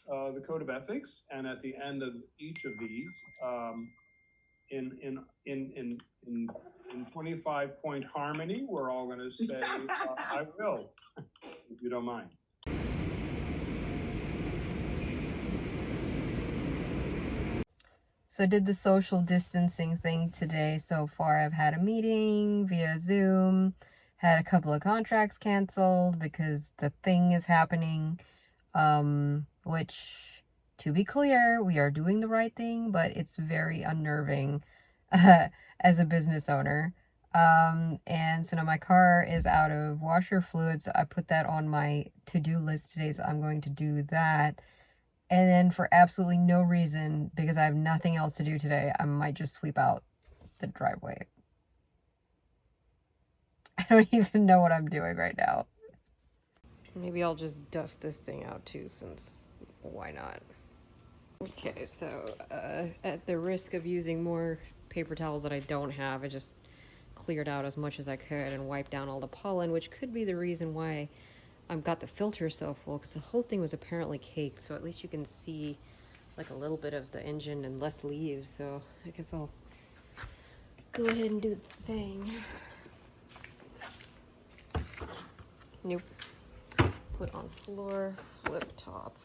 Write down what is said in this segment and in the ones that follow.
the code of ethics, and at the end of each of these, in in in in in in 25-point harmony, we're all going to say, "I will," if you don't mind. So did the social distancing thing today so far. I've had a meeting via Zoom, had a couple of contracts canceled because the thing is happening, which, to be clear, we are doing the right thing, but it's very unnerving as a business owner. And so now my car is out of washer fluid, so I put that on my to-do list today, so I'm going to do that. And then for absolutely no reason, because I have nothing else to do today, I might just sweep out the driveway. I don't even know what I'm doing right now. Maybe I'll just dust this thing out too, since why not? Okay, so at the risk of using more paper towels that I don't have, I just cleared out as much as I could and wiped down all the pollen, which could be the reason why I've got the filter so full, because the whole thing was apparently caked, so at least you can see like a little bit of the engine and less leaves. So I guess I'll go ahead and do the thing. Nope. Put on floor, flip top.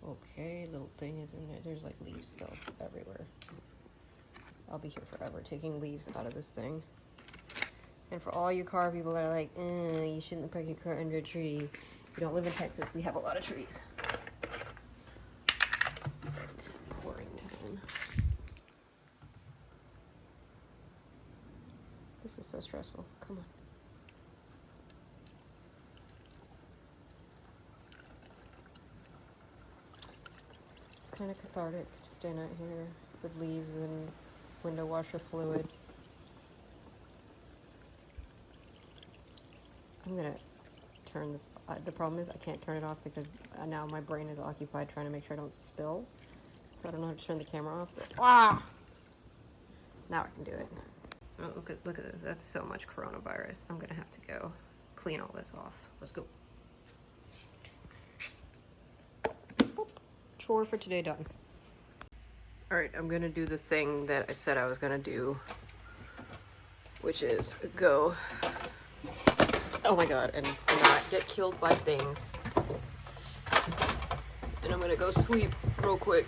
Okay, little thing is in there. There's like leaves still everywhere. I'll be here forever taking leaves out of this thing. And for all you car people that are like, you shouldn't park your car under a tree. You don't live in Texas. We have a lot of trees. It's pouring time. This is so stressful. Come on. It's kind of cathartic to stand out here with leaves and window washer fluid. I'm gonna turn this. The problem is I can't turn it off because now my brain is occupied trying to make sure I don't spill. So I don't know how to turn the camera off. So now I can do it. Oh, look at this. That's so much coronavirus. I'm gonna have to go clean all this off. Let's go. Boop. Chore for today done. All right, I'm gonna do the thing that I said I was gonna do, which is go. Oh my god, and not get killed by things. And I'm gonna go sweep real quick.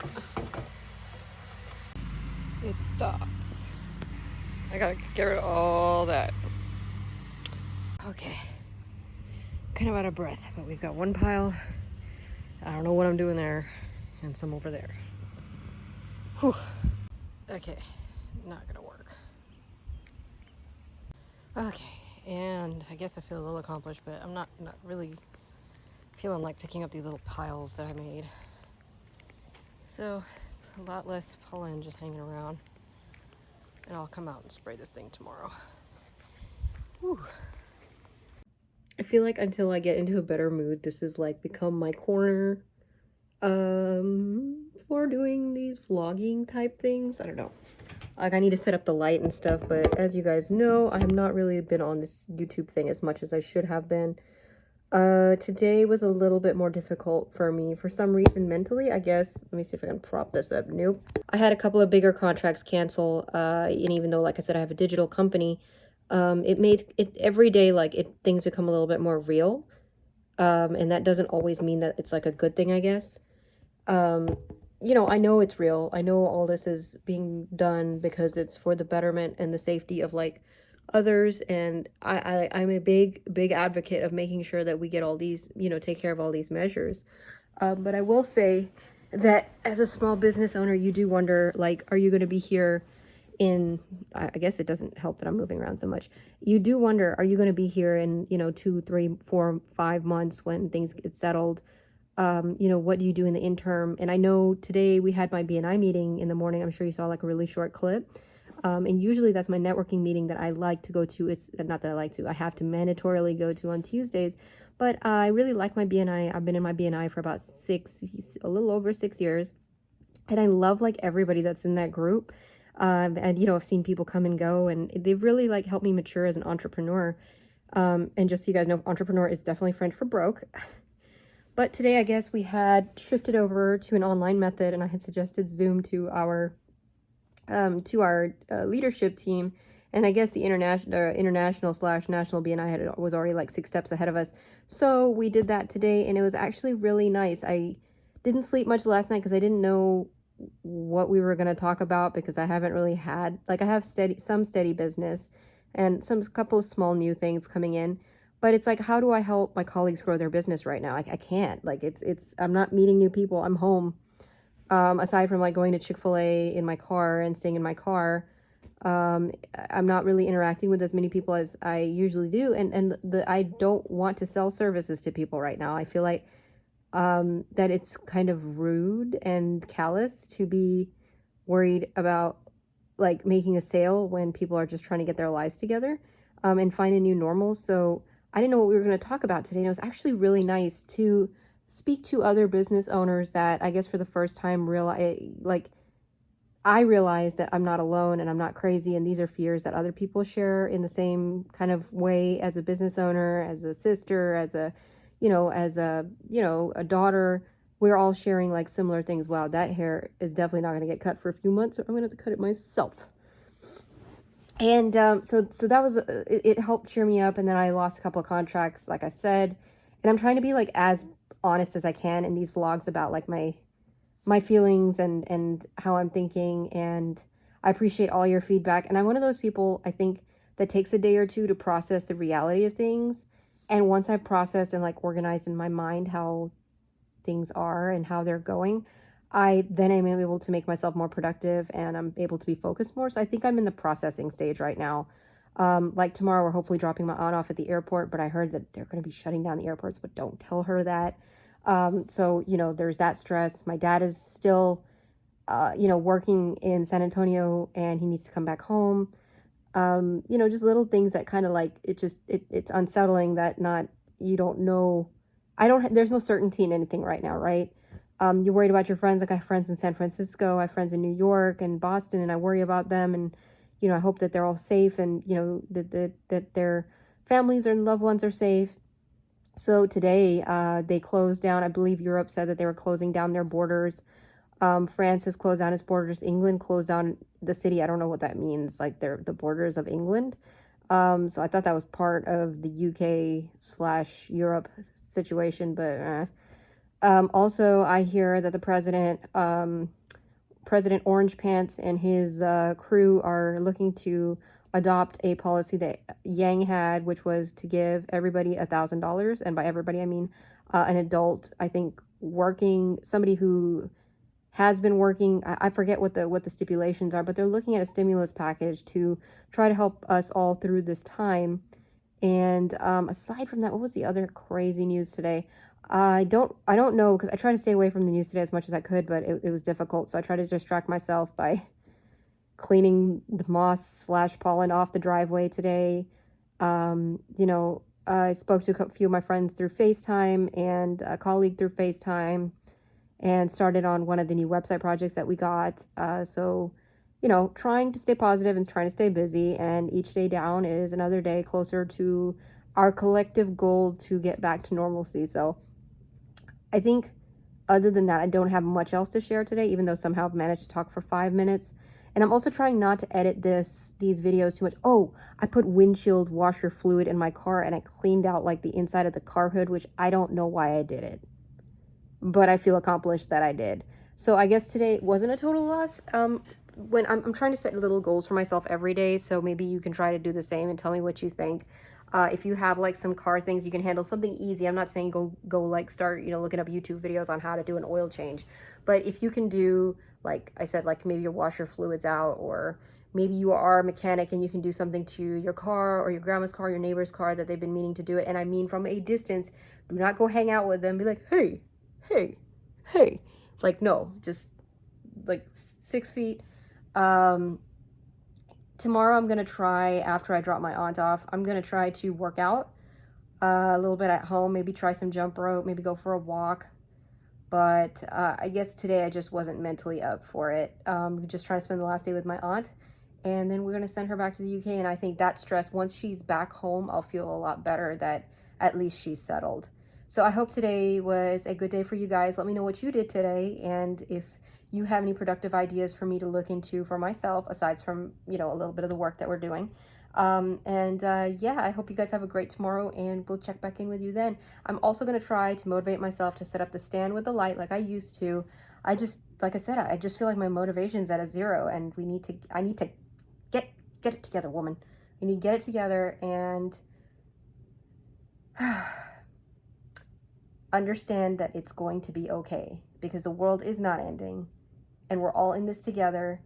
It stops. I gotta get rid of all that. Okay. Kind of out of breath, but we've got one pile. I don't know what I'm doing there, and some over there. Whew. Okay, not gonna work. Okay, and I guess I feel a little accomplished, but I'm not really feeling like picking up these little piles that I made. So it's a lot less pollen just hanging around. And I'll come out and spray this thing tomorrow. Whew. I feel like until I get into a better mood, this has like become my corner for doing these vlogging type things. I don't know. Like I need to set up the light and stuff, but as you guys know, I have not really been on this YouTube thing as much as I should have been. Today was a little bit more difficult for me for some reason mentally, I guess. Let me see if I can prop this up. Nope. I had a couple of bigger contracts cancel, and even though, like I said, I have a digital company, it made it every day, like things become a little bit more real. And that doesn't always mean that it's like a good thing, I guess. You know, I know it's real. I know all this is being done because it's for the betterment and the safety of like others, and I'm a big advocate of making sure that we get all these, you know, take care of all these measures. But I will say that as a small business owner, you do wonder, like, are you going to be here in, I guess it doesn't help that I'm moving around so much. You do wonder, are you going to be here in, you know, 2, 3, 4, 5 months when things get settled? You know, what do you do in the interim? And I know today we had my BNI meeting in the morning. I'm sure you saw like a really short clip. And usually that's my networking meeting that I like to go to. It's not that I like to, I have to mandatorily go to on Tuesdays, but I really like my BNI. I've been in my BNI for about a little over 6 years. And I love like everybody that's in that group. And, you know, I've seen people come and go, and they've really like helped me mature as an entrepreneur. And just so you guys know, entrepreneur is definitely French for broke. But today, I guess we had shifted over to an online method, and I had suggested Zoom to our leadership team. And I guess the international slash national BNI was already like 6 steps ahead of us. So we did that today, and it was actually really nice. I didn't sleep much last night because I didn't know what we were going to talk about, because I haven't really had, like, I have some steady business and some couple of small new things coming in. But it's like, how do I help my colleagues grow their business right now? I can't. Like, I'm not meeting new people. I'm home. Aside from like going to Chick-fil-A in my car and staying in my car, I'm not really interacting with as many people as I usually do. And I don't want to sell services to people right now. I feel like that it's kind of rude and callous to be worried about like making a sale when people are just trying to get their lives together and find a new normal. So I didn't know what we were going to talk about today. And it was actually really nice to speak to other business owners that I guess for the first time I realized that I'm not alone and I'm not crazy, and these are fears that other people share in the same kind of way, as a business owner, as a sister, as a a daughter. We're all sharing like similar things. Wow, that hair is definitely not going to get cut for a few months, so I'm going to have to cut it myself. And so that was it helped cheer me up. And then I lost a couple of contracts, like I said, and I'm trying to be like as honest as I can in these vlogs about like my feelings and how I'm thinking. And I appreciate all your feedback. And I'm one of those people, I think, that takes a day or two to process the reality of things. And once I've processed and like organized in my mind how things are and how they're going, then I'm able to make myself more productive, and I'm able to be focused more. So I think I'm in the processing stage right now. Like tomorrow, we're hopefully dropping my aunt off at the airport, but I heard that they're going to be shutting down the airports, but don't tell her that. So, there's that stress. My dad is still, working in San Antonio, and he needs to come back home. Just little things that kind of like, it's unsettling that you don't know. There's no certainty in anything right now, right? You're worried about your friends. Like, I have friends in San Francisco, I have friends in New York and Boston, and I worry about them. And, I hope that they're all safe, and, that their families and loved ones are safe. So today, they closed down. I believe Europe said that they were closing down their borders. France has closed down its borders. England closed down the city. I don't know what that means, like the borders of England. So I thought that was part of the UK/Europe situation, but also I hear that the President Orange Pants and his crew are looking to adopt a policy that Yang had, which was to give everybody $1,000. And by everybody, I mean an adult, I think, somebody who has been working. I forget what the stipulations are, but they're looking at a stimulus package to try to help us all through this time. And aside from that, what was the other crazy news today? I don't know, because I try to stay away from the news today as much as I could, but it was difficult. So I try to distract myself by cleaning the moss/pollen off the driveway today. I spoke to a few of my friends through FaceTime and a colleague through FaceTime, and started on one of the new website projects that we got. So, trying to stay positive and trying to stay busy, and each day down is another day closer to our collective goal to get back to normalcy. So I think other than that, I don't have much else to share today, even though somehow I've managed to talk for 5 minutes. And I'm also trying not to edit these videos too much. Oh, I put windshield washer fluid in my car, and I cleaned out like the inside of the car hood, which I don't know why I did it, but I feel accomplished that I did. So I guess today wasn't a total loss. When I'm trying to set little goals for myself every day, so maybe you can try to do the same and tell me what you think. If you have like some car things you can handle, something easy. I'm not saying go like start, looking up YouTube videos on how to do an oil change. But if you can do, like I said, like maybe your washer fluid's out, or maybe you are a mechanic and you can do something to your car or your grandma's car, your neighbor's car, that they've been meaning to do it. And I mean from a distance. Do not go hang out with them. Be like, hey. Like, no, just like 6 feet. Tomorrow I'm going to try, after I drop my aunt off, I'm going to try to work out a little bit at home, maybe try some jump rope, maybe go for a walk. But I guess today I just wasn't mentally up for it. Just trying to spend the last day with my aunt, and then we're going to send her back to the UK. And I think that stress, once she's back home, I'll feel a lot better that at least she's settled. So I hope today was a good day for you guys. Let me know what you did today, and if you have any productive ideas for me to look into for myself, aside from, you know, a little bit of the work that we're doing. Yeah, I hope you guys have a great tomorrow, and we'll check back in with you then. I'm also going to try to motivate myself to set up the stand with the light like I used to. Like I said, I just feel like my motivation's at a zero, and I need to get it together, woman. We need to get it together and understand that it's going to be okay, because the world is not ending and we're all in this together.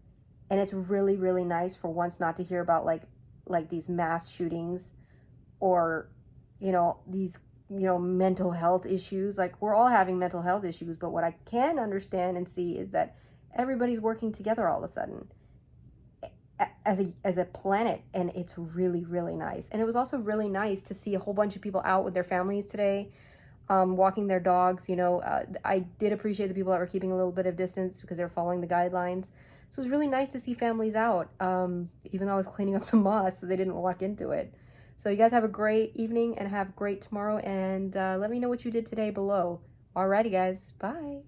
And it's really, really nice for once not to hear about like these mass shootings or, you know, these, you know, mental health issues. Like, we're all having mental health issues, but what I can understand and see is that everybody's working together all of a sudden as a planet, and it's really, really nice. And it was also really nice to see a whole bunch of people out with their families today, walking their dogs. You know, I did appreciate the people that were keeping a little bit of distance because they were following the guidelines. So it was really nice to see families out, even though I was cleaning up the moss so they didn't walk into it. So you guys have a great evening and have a great tomorrow, and let me know what you did today below. Alrighty, guys. Bye.